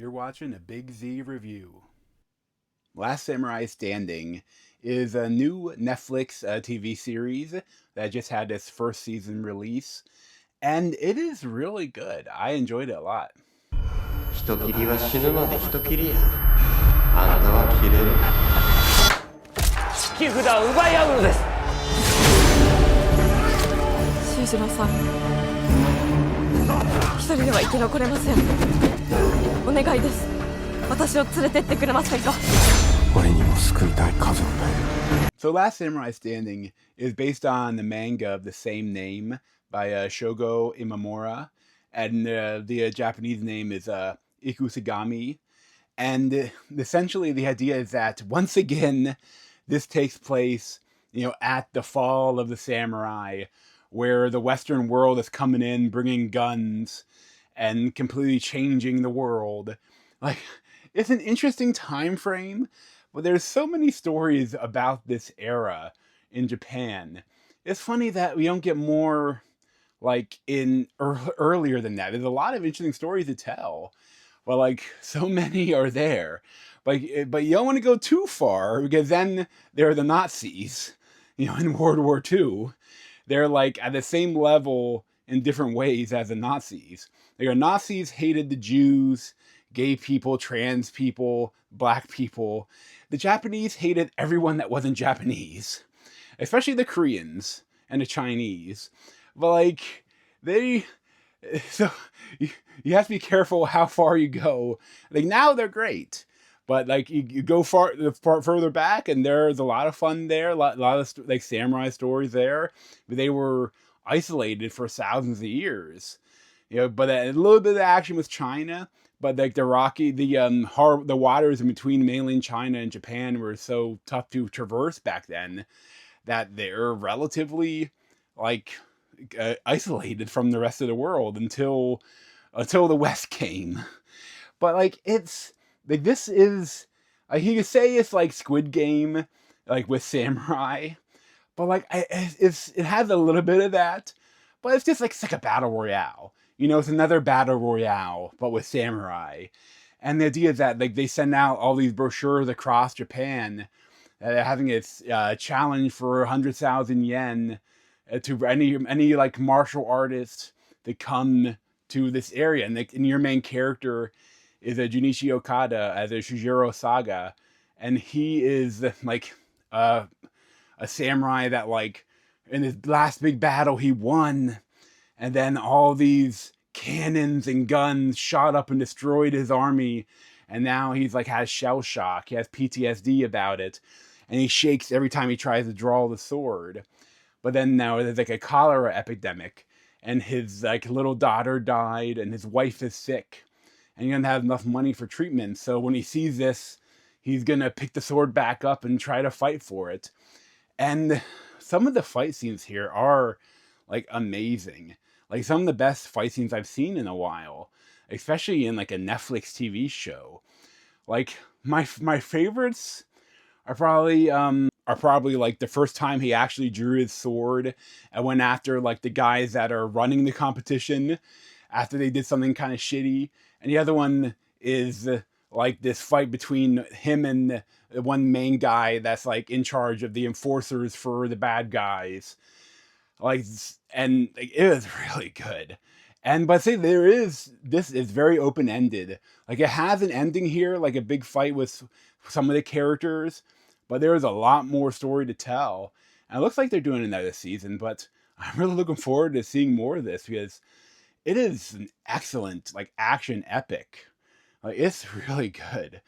You're watching a Big Z review. Last Samurai Standing is a new Netflix TV series that just had its first season release, and it is really good. I enjoyed it a lot. 人斬りは死ぬまで人斬りや。あんたは切れる。切り札を奪い合うのです。修島さん、一人では生き残れません。お願いです。私を連れてってくれませんか。俺にも救いたい家族がいる。So Last Samurai Standing is based on the manga of the same name by Shogo Imamura, and the Japanese name is Ikusagami. And essentially the idea is that once again, this takes place, at the fall of the samurai, where the Western world is coming in, bringing guns, and completely changing the world. Like, it's an interesting time frame, but there's so many stories about this era in Japan. It's funny that we don't get more, earlier than that. There's a lot of interesting stories to tell, but, so many are there. But you don't want to go too far, because then there are the Nazis, in World War II. They're, at the same level in different ways as the Nazis. The Nazis hated the Jews, gay people, trans people, black people. The Japanese hated everyone that wasn't Japanese, especially the Koreans and the Chinese. But so you have to be careful how far you go. Now they're great, but you go further back, and there's a lot of fun there, a lot of samurai stories there. But they were isolated for thousands of years. But a little bit of action with China, but the waters in between mainland China and Japan were so tough to traverse back then that they're relatively isolated from the rest of the world until the West came. But this is you could say it's like Squid Game, with samurai, but it has a little bit of that, but it's just it's like a battle royale. It's another battle royale, but with samurai. And the idea is that they send out all these brochures across Japan, having its challenge for 100,000 yen to any martial artist to come to this area. And your main character is a Junichi Okada as a Shujiro Saga, and he is a samurai that in his last big battle he won. And then all these cannons and guns shot up and destroyed his army. And now he's has shell shock. He has PTSD about it. And he shakes every time he tries to draw the sword. But then now there's a cholera epidemic. And his little daughter died, and his wife is sick. And he doesn't have enough money for treatment. So when he sees this, he's going to pick the sword back up and try to fight for it. And some of the fight scenes here are amazing. Some of the best fight scenes I've seen in a while, especially in a Netflix TV show. My favorites are probably the first time he actually drew his sword and went after the guys that are running the competition after they did something kind of shitty. And the other one is this fight between him and the one main guy that's in charge of the enforcers for the bad guys. It was really good. But I say this is very open-ended. It has an ending here, a big fight with some of the characters, but there is a lot more story to tell. And it looks like they're doing another season, but I'm really looking forward to seeing more of this, because it is an excellent, action epic. It's really good.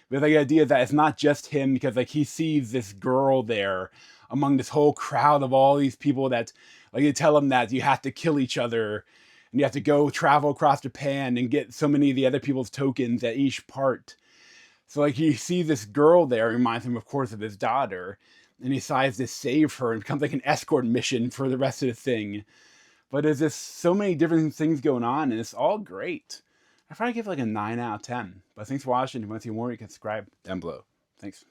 But the idea that it's not just him, because he sees this girl there among this whole crowd of all these people that they tell him that you have to kill each other, and you have to go travel across Japan and get so many of the other people's tokens at each part. So he sees this girl there, reminds him of course of his daughter, and he decides to save her, and becomes an escort mission for the rest of the thing. But there's just so many different things going on, and it's all great. I'd probably give a 9 out of 10. But thanks for watching. If you want to see more, you can subscribe down below. Thanks.